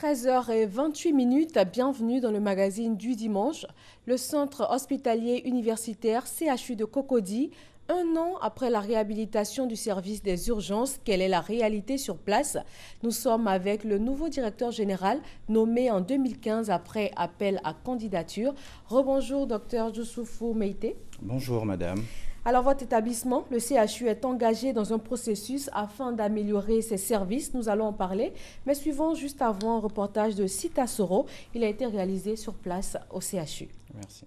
13h28, bienvenue dans le magazine du dimanche. Le centre hospitalier universitaire CHU de Cocody, un an après la réhabilitation du service des urgences, quelle est la réalité sur place? Nous sommes avec le nouveau directeur général nommé en 2015 après appel à candidature. Rebonjour docteur Youssoufou Meïté. Bonjour madame. Alors votre établissement, le CHU, est engagé dans un processus afin d'améliorer ses services. Nous allons en parler. Mais suivons juste avant un reportage de Sita Soro. Il a été réalisé sur place au CHU. Merci.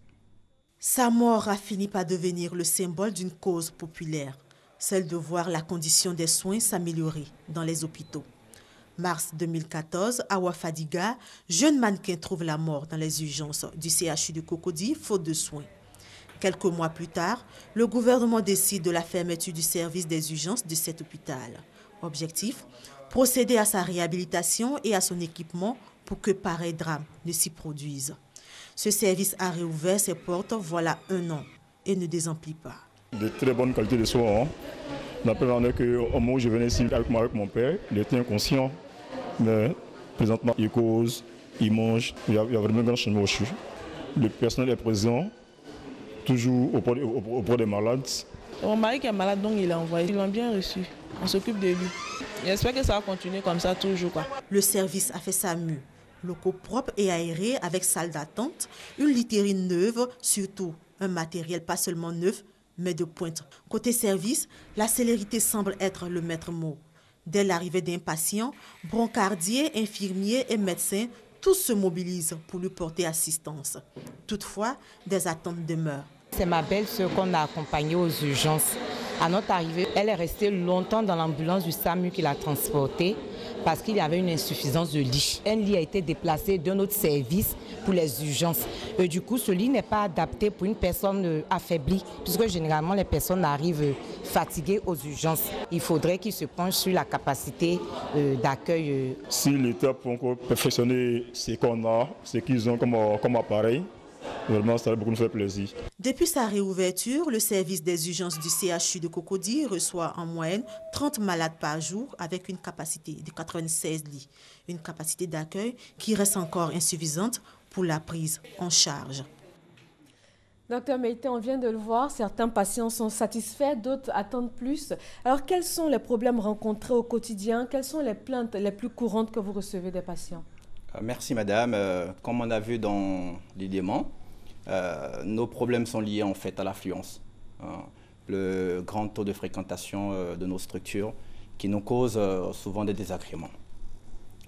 Sa mort a fini par devenir le symbole d'une cause populaire, celle de voir la condition des soins s'améliorer dans les hôpitaux. Mars 2014, Awa Fadiga, jeune mannequin, trouve la mort dans les urgences du CHU de Cocody, faute de soins. Quelques mois plus tard, le gouvernement décide de la fermeture du service des urgences de cet hôpital. Objectif, procéder à sa réhabilitation et à son équipement pour que pareil drame ne s'y produise. Ce service a réouvert ses portes voilà un an et ne désemplit pas. De très bonne qualité de soins. La première année qu'au moment où je venais ici avec mon père, il était inconscient. Mais présentement, il cause, il mange, il y a vraiment un grand changement au CHU. Le personnel est présent, toujours auprès des malades. Mon mari qui est malade, donc il est envoyé. Ils l'ont bien reçu. On s'occupe de lui. J'espère que ça va continuer comme ça toujours, quoi. Le service a fait sa mue. Locaux propres et aérés avec salle d'attente, une literie neuve, surtout un matériel pas seulement neuf, mais de pointe. Côté service, la célérité semble être le maître mot. Dès l'arrivée d'un patient, brancardiers, infirmiers et médecins, tous se mobilisent pour lui porter assistance. Toutefois, des attentes demeurent. C'est ma belle-sœur qu'on a accompagnée aux urgences. À notre arrivée, elle est restée longtemps dans l'ambulance du SAMU qui l'a transportée parce qu'il y avait une insuffisance de lit. Un lit a été déplacé d'un autre service pour les urgences. Et du coup, ce lit n'est pas adapté pour une personne affaiblie, puisque généralement les personnes arrivent fatiguées aux urgences. Il faudrait qu'il se penche sur la capacité d'accueil. Si l'État peut encore perfectionner ce qu'on a, ce qu'ils ont comme appareil, vraiment, ça va beaucoup nous faire plaisir. Depuis sa réouverture, le service des urgences du CHU de Cocody reçoit en moyenne 30 malades par jour avec une capacité de 96 lits. Une capacité d'accueil qui reste encore insuffisante pour la prise en charge. Docteur Meïté, on vient de le voir, certains patients sont satisfaits, d'autres attendent plus. Alors, quels sont les problèmes rencontrés au quotidien? Quelles sont les plaintes les plus courantes que vous recevez des patients? Merci madame. Comme on a vu dans l'élément, nos problèmes sont liés en fait à l'affluence. Le grand taux de fréquentation de nos structures qui nous cause souvent des désagréments.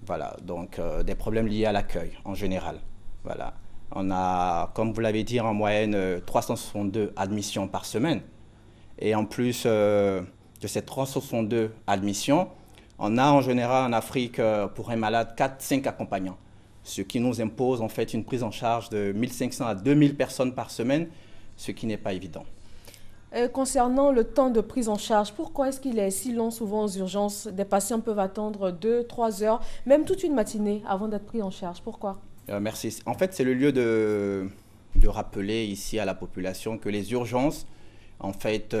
Voilà, donc des problèmes liés à l'accueil en général. Voilà. On a, comme vous l'avez dit, en moyenne 362 admissions par semaine. Et en plus de ces 362 admissions, on a en général en Afrique, pour un malade, 4-5 accompagnants. Ce qui nous impose en fait une prise en charge de 1500 à 2000 personnes par semaine, ce qui n'est pas évident. Concernant le temps de prise en charge, pourquoi est-ce qu'il est si long souvent aux urgences? Des patients peuvent attendre 2-3 heures, même toute une matinée avant d'être pris en charge. Pourquoi? Merci. En fait, c'est le lieu de rappeler ici à la population que les urgences en fait,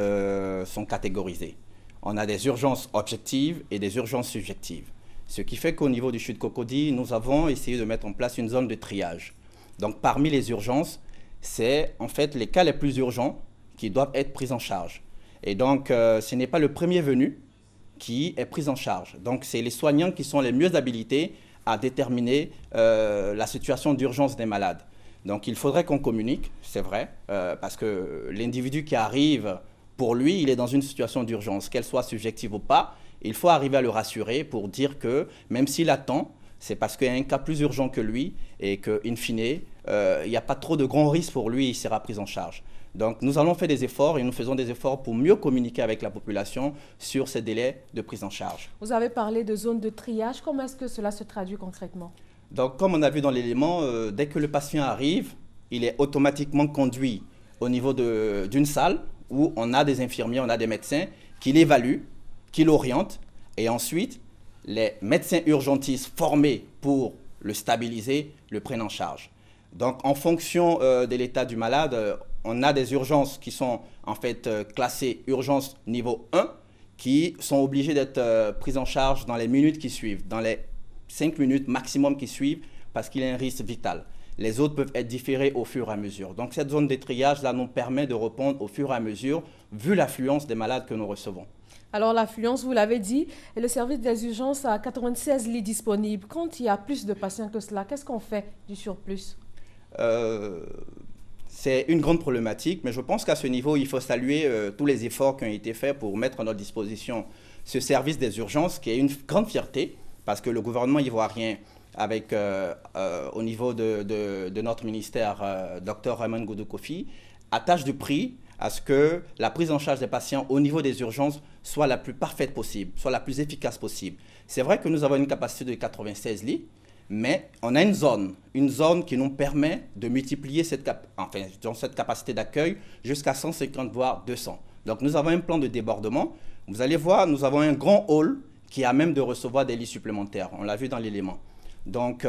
sont catégorisées. On a des urgences objectives et des urgences subjectives. Ce qui fait qu'au niveau du CHU de Cocody, nous avons essayé de mettre en place une zone de triage. Donc parmi les urgences, c'est en fait les cas les plus urgents qui doivent être pris en charge. Et donc ce n'est pas le premier venu qui est pris en charge. Donc c'est les soignants qui sont les mieux habilités à déterminer la situation d'urgence des malades. Donc il faudrait qu'on communique, c'est vrai, parce que l'individu qui arrive, pour lui, il est dans une situation d'urgence, qu'elle soit subjective ou pas. Il faut arriver à le rassurer pour dire que même s'il attend, c'est parce qu'il y a un cas plus urgent que lui et qu'in fine, il n'y a pas trop de grands risques pour lui, il sera pris en charge. Donc nous allons faire des efforts et nous faisons des efforts pour mieux communiquer avec la population sur ces délais de prise en charge. Vous avez parlé de zone de triage, comment est-ce que cela se traduit concrètement? Donc comme on a vu dans l'élément, dès que le patient arrive, il est automatiquement conduit au niveau d'une salle où on a des infirmiers, on a des médecins qui l'évaluent, qui l'orientent, et ensuite, les médecins urgentistes formés pour le stabiliser le prennent en charge. Donc, en fonction de l'état du malade, on a des urgences qui sont en fait classées urgence niveau 1, qui sont obligées d'être prises en charge dans les minutes qui suivent, dans les 5 minutes maximum qui suivent parce qu'il y a un risque vital. Les autres peuvent être différés au fur et à mesure. Donc cette zone de triage là nous permet de répondre au fur et à mesure, vu l'affluence des malades que nous recevons. Alors l'affluence, vous l'avez dit, et le service des urgences a 96 lits disponibles. Quand il y a plus de patients que cela, qu'est-ce qu'on fait du surplus? C'est une grande problématique, mais je pense qu'à ce niveau, il faut saluer tous les efforts qui ont été faits pour mettre à notre disposition ce service des urgences, qui est une grande fierté, parce que le gouvernement ivoirien, avec, au niveau de notre ministère, Dr Raymond Goudou Kofi, attache du prix à ce que la prise en charge des patients au niveau des urgences soit la plus parfaite possible, soit la plus efficace possible. C'est vrai que nous avons une capacité de 96 lits, mais on a une zone qui nous permet de multiplier cette capacité d'accueil jusqu'à 150 voire 200. Donc nous avons un plan de débordement. Vous allez voir, nous avons un grand hall qui est à même de recevoir des lits supplémentaires. On l'a vu dans l'élément. Donc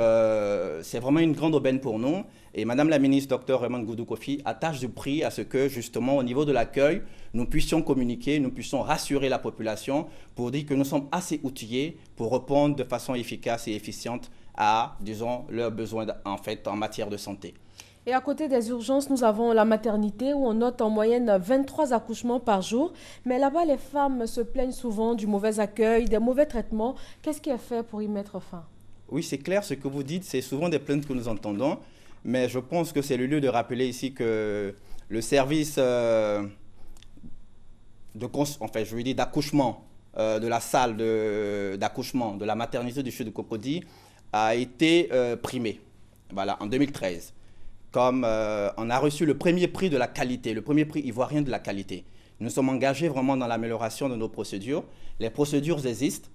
c'est vraiment une grande aubaine pour nous. Et Madame la ministre, Dr Raymond Goudou Kofi, attache du prix à ce que justement au niveau de l'accueil, nous puissions communiquer, nous puissions rassurer la population pour dire que nous sommes assez outillés pour répondre de façon efficace et efficiente à, disons, leurs besoins en matière de santé. Et à côté des urgences, nous avons la maternité où on note en moyenne 23 accouchements par jour. Mais là-bas, les femmes se plaignent souvent du mauvais accueil, des mauvais traitements. Qu'est-ce qui est fait pour y mettre fin? Oui, c'est clair, ce que vous dites, c'est souvent des plaintes que nous entendons. Mais je pense que c'est le lieu de rappeler ici que le service d'accouchement de la salle d'accouchement de la maternité du CHU de Cocody a été primé, voilà, en 2013. Comme on a reçu le premier prix de la qualité, le premier prix ivoirien de la qualité. Nous sommes engagés vraiment dans l'amélioration de nos procédures. Les procédures existent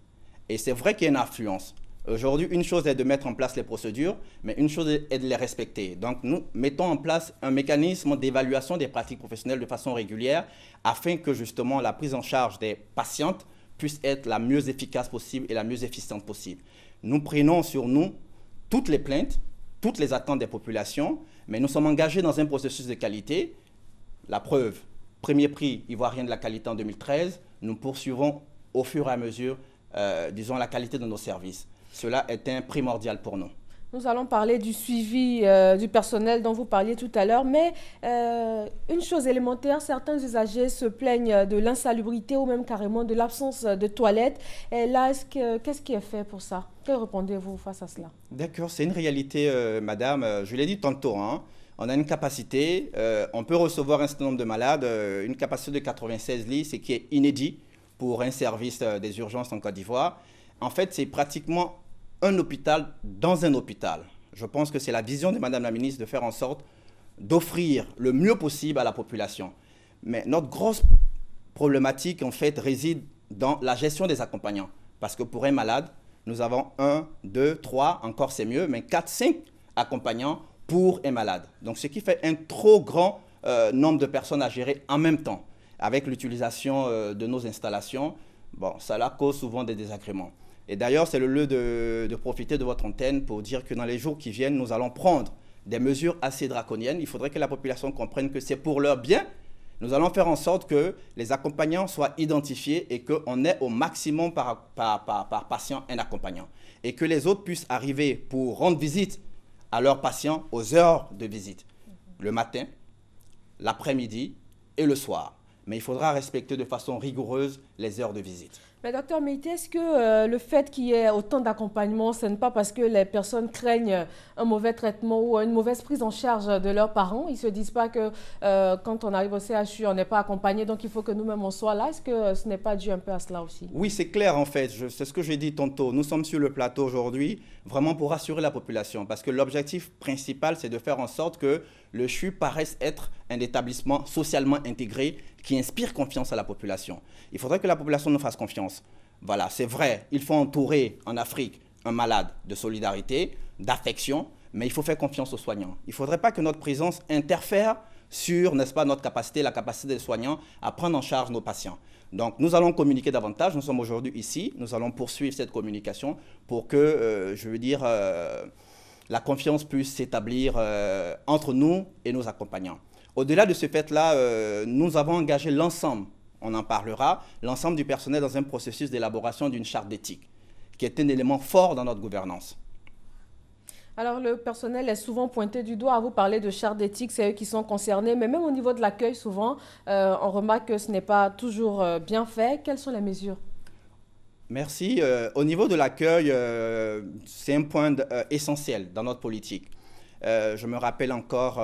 et c'est vrai qu'il y a une affluence. Aujourd'hui, une chose est de mettre en place les procédures, mais une chose est de les respecter. Donc, nous mettons en place un mécanisme d'évaluation des pratiques professionnelles de façon régulière afin que justement la prise en charge des patientes puisse être la mieux efficace possible et la mieux efficiente possible. Nous prenons sur nous toutes les plaintes, toutes les attentes des populations, mais nous sommes engagés dans un processus de qualité. La preuve, premier prix ivoirien de la qualité en 2013, nous poursuivons au fur et à mesure, disons, la qualité de nos services. Cela est un primordial pour nous. Nous allons parler du suivi du personnel dont vous parliez tout à l'heure, mais une chose élémentaire, certains usagers se plaignent de l'insalubrité ou même carrément de l'absence de toilettes. Et là, qu'est-ce qui est fait pour ça? Que répondez-vous face à cela? D'accord, c'est une réalité, madame. Je l'ai dit tantôt, hein. On a une capacité, on peut recevoir un certain nombre de malades, une capacité de 96 lits, ce qui est inédit pour un service des urgences en Côte d'Ivoire. En fait, c'est pratiquement un hôpital dans un hôpital. Je pense que c'est la vision de Madame la ministre de faire en sorte d'offrir le mieux possible à la population. Mais notre grosse problématique, en fait, réside dans la gestion des accompagnants. Parce que pour un malade, nous avons 1, 2, 3, encore c'est mieux, mais 4, 5 accompagnants pour un malade. Donc, ce qui fait un trop grand nombre de personnes à gérer en même temps. Avec l'utilisation de nos installations, bon, cela cause souvent des désagréments. Et d'ailleurs, c'est le lieu de profiter de votre antenne pour dire que dans les jours qui viennent, nous allons prendre des mesures assez draconiennes. Il faudrait que la population comprenne que c'est pour leur bien. Nous allons faire en sorte que les accompagnants soient identifiés et qu'on ait au maximum par patient un accompagnant. Et que les autres puissent arriver pour rendre visite à leurs patients aux heures de visite. Le matin, l'après-midi et le soir. Mais il faudra respecter de façon rigoureuse les heures de visite. Mais docteur Meïté, est-ce que le fait qu'il y ait autant d'accompagnement, ce n'est pas parce que les personnes craignent un mauvais traitement ou une mauvaise prise en charge de leurs parents? Ils ne se disent pas que quand on arrive au CHU, on n'est pas accompagné, donc il faut que nous-mêmes on soit là. Est-ce que ce n'est pas dû un peu à cela aussi? Oui, c'est clair en fait. C'est ce que j'ai dit tantôt. Nous sommes sur le plateau aujourd'hui vraiment pour rassurer la population. Parce que l'objectif principal, c'est de faire en sorte que le CHU paraisse être un établissement socialement intégré qui inspire confiance à la population. Il faudrait que la population nous fasse confiance. Voilà, c'est vrai, il faut entourer en Afrique un malade de solidarité, d'affection, mais il faut faire confiance aux soignants. Il ne faudrait pas que notre présence interfère sur, n'est-ce pas, notre capacité, la capacité des soignants à prendre en charge nos patients. Donc, nous allons communiquer davantage. Nous sommes aujourd'hui ici. Nous allons poursuivre cette communication pour que, la confiance puisse s'établir entre nous et nos accompagnants. Au-delà de ce fait-là, nous avons engagé l'ensemble, on en parlera, l'ensemble du personnel dans un processus d'élaboration d'une charte d'éthique qui est un élément fort dans notre gouvernance. Alors, le personnel est souvent pointé du doigt. Vous parlez de charte d'éthique, c'est eux qui sont concernés. Mais même au niveau de l'accueil, souvent, on remarque que ce n'est pas toujours bien fait. Quelles sont les mesures? Merci. Au niveau de l'accueil, c'est un point essentiel dans notre politique. Je me rappelle encore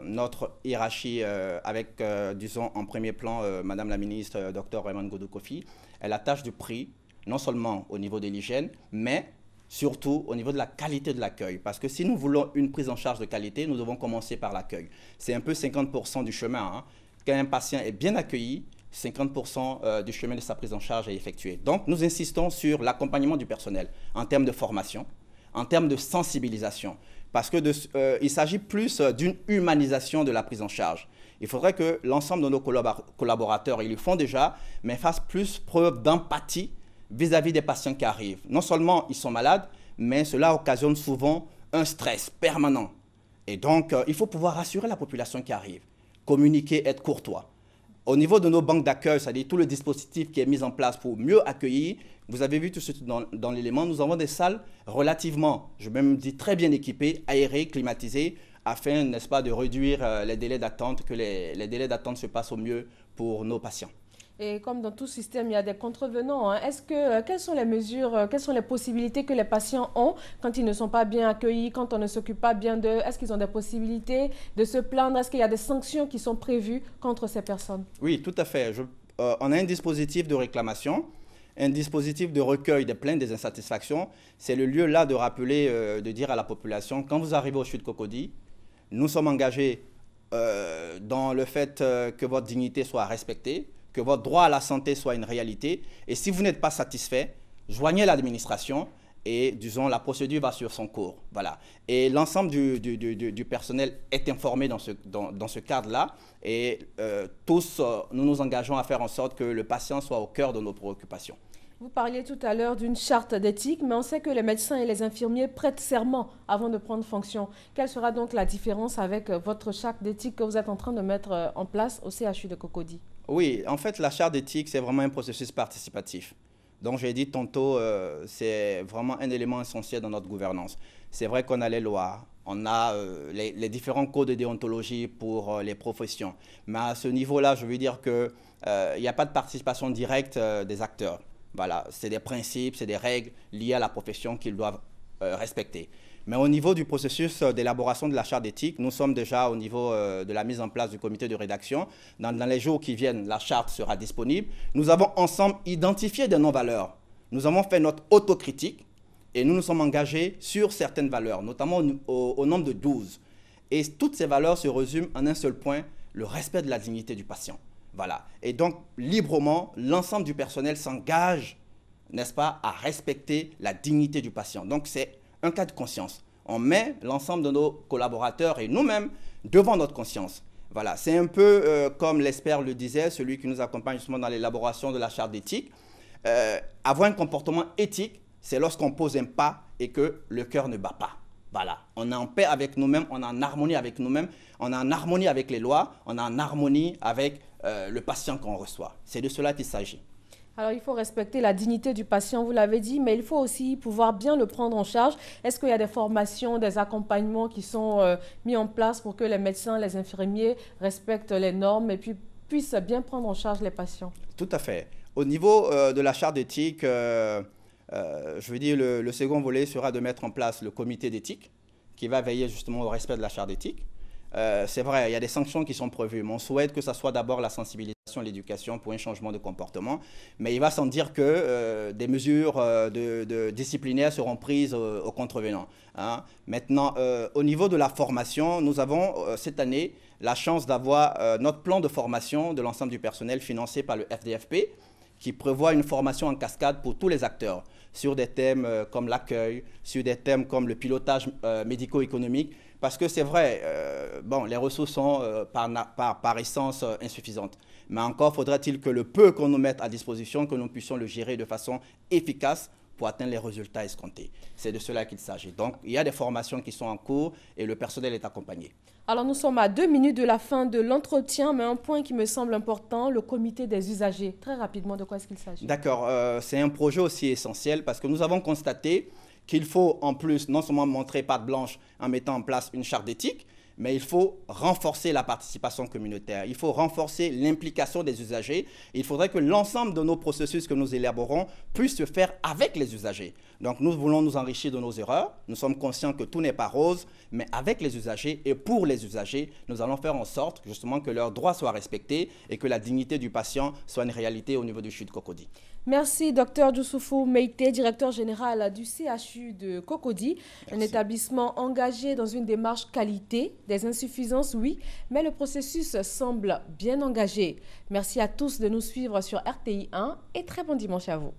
notre hiérarchie avec, disons, en premier plan, Madame la ministre, Dr Raymond Godou Kofi. Elle attache du prix, non seulement au niveau de l'hygiène, mais surtout au niveau de la qualité de l'accueil. Parce que si nous voulons une prise en charge de qualité, nous devons commencer par l'accueil. C'est un peu 50% du chemin. Hein. Quand un patient est bien accueilli, 50% du chemin de sa prise en charge est effectué. Donc, nous insistons sur l'accompagnement du personnel en termes de formation, en termes de sensibilisation. Parce qu'il s'agit plus d'une humanisation de la prise en charge. Il faudrait que l'ensemble de nos collaborateurs, ils le font déjà, mais fassent plus preuve d'empathie vis-à-vis des patients qui arrivent. Non seulement ils sont malades, mais cela occasionne souvent un stress permanent. Et donc, il faut pouvoir rassurer la population qui arrive, communiquer, être courtois. Au niveau de nos banques d'accueil, c'est-à-dire tout le dispositif qui est mis en place pour mieux accueillir, vous avez vu tout ce dans l'élément, nous avons des salles relativement, je vais même dire très bien équipées, aérées, climatisées, afin, n'est-ce pas, de réduire les délais d'attente, que les délais d'attente se passent au mieux pour nos patients. Et comme dans tout système, il y a des contrevenants. Hein. Quelles sont les mesures, quelles sont les possibilités que les patients ont quand ils ne sont pas bien accueillis, quand on ne s'occupe pas bien d'eux? Est-ce qu'ils ont des possibilités de se plaindre? Est-ce qu'il y a des sanctions qui sont prévues contre ces personnes? Oui, tout à fait. On a un dispositif de réclamation, un dispositif de recueil des plaintes, des insatisfactions. C'est le lieu là de rappeler, de dire à la population, quand vous arrivez au CHU de Cocody, nous sommes engagés dans le fait que votre dignité soit respectée, que votre droit à la santé soit une réalité. Et si vous n'êtes pas satisfait, joignez l'administration et, disons, la procédure va sur son cours. Voilà. Et l'ensemble du personnel est informé dans ce cadre-là. Et tous, nous nous engageons à faire en sorte que le patient soit au cœur de nos préoccupations. Vous parliez tout à l'heure d'une charte d'éthique, mais on sait que les médecins et les infirmiers prêtent serment avant de prendre fonction. Quelle sera donc la différence avec votre charte d'éthique que vous êtes en train de mettre en place au CHU de Cocody? Oui, en fait, la charte d'éthique, c'est vraiment un processus participatif. Donc, j'ai dit tantôt, c'est vraiment un élément essentiel dans notre gouvernance. C'est vrai qu'on a les lois, on a les différents codes de déontologie pour les professions. Mais à ce niveau-là, je veux dire qu'il n'y a pas de participation directe des acteurs. Voilà, c'est des principes, c'est des règles liées à la profession qu'ils doivent respecter. Mais au niveau du processus d'élaboration de la charte d'éthique, nous sommes déjà au niveau de la mise en place du comité de rédaction. Dans les jours qui viennent, la charte sera disponible. Nous avons ensemble identifié des non-valeurs. Nous avons fait notre autocritique et nous nous sommes engagés sur certaines valeurs, notamment au nombre de 12. Et toutes ces valeurs se résument en un seul point, le respect de la dignité du patient. Voilà. Et donc, librement, l'ensemble du personnel s'engage, n'est-ce pas, à respecter la dignité du patient. Donc, c'est un cas de conscience. On met l'ensemble de nos collaborateurs et nous-mêmes devant notre conscience. Voilà. C'est un peu comme l'expert le disait, celui qui nous accompagne justement dans l'élaboration de la charte d'éthique. Avoir un comportement éthique, c'est lorsqu'on pose un pas et que le cœur ne bat pas. Voilà, on est en paix avec nous-mêmes, on est en harmonie avec nous-mêmes, on est en harmonie avec les lois, on est en harmonie avec le patient qu'on reçoit. C'est de cela qu'il s'agit. Alors, il faut respecter la dignité du patient, vous l'avez dit, mais il faut aussi pouvoir bien le prendre en charge. Est-ce qu'il y a des formations, des accompagnements qui sont mis en place pour que les médecins, les infirmiers respectent les normes et puis puissent bien prendre en charge les patients? Tout à fait. Au niveau de la charte d'éthique, je veux dire, le second volet sera de mettre en place le comité d'éthique qui va veiller justement au respect de la charte d'éthique. C'est vrai, il y a des sanctions qui sont prévues, mais on souhaite que ce soit d'abord la sensibilisation et l'éducation pour un changement de comportement. Mais il va sans dire que des mesures disciplinaires seront prises aux contrevenants. Hein. Maintenant, au niveau de la formation, nous avons cette année la chance d'avoir notre plan de formation de l'ensemble du personnel financé par le FDFP qui prévoit une formation en cascade pour tous les acteurs sur des thèmes comme l'accueil, sur des thèmes comme le pilotage médico-économique. Parce que c'est vrai, bon, les ressources sont par essence insuffisantes. Mais encore faudrait-il que le peu qu'on nous mette à disposition, que nous puissions le gérer de façon efficace pour atteindre les résultats escomptés. C'est de cela qu'il s'agit. Donc, il y a des formations qui sont en cours et le personnel est accompagné. Alors nous sommes à 2 minutes de la fin de l'entretien, mais un point qui me semble important, le comité des usagers. Très rapidement, de quoi est-ce qu'il s'agit? D'accord, c'est un projet aussi essentiel parce que nous avons constaté qu'il faut en plus non seulement montrer patte blanche en mettant en place une charte d'éthique, mais il faut renforcer la participation communautaire, il faut renforcer l'implication des usagers. Il faudrait que l'ensemble de nos processus que nous élaborons puissent se faire avec les usagers. Donc nous voulons nous enrichir de nos erreurs, nous sommes conscients que tout n'est pas rose, mais avec les usagers et pour les usagers, nous allons faire en sorte justement que leurs droits soient respectés et que la dignité du patient soit une réalité au niveau du CHU de Cocody. Merci, Dr Youssoufou Meïté, directeur général du CHU de Cocody, un établissement engagé dans une démarche qualité. Des insuffisances, oui, mais le processus semble bien engagé. Merci à tous de nous suivre sur RTI 1 et très bon dimanche à vous.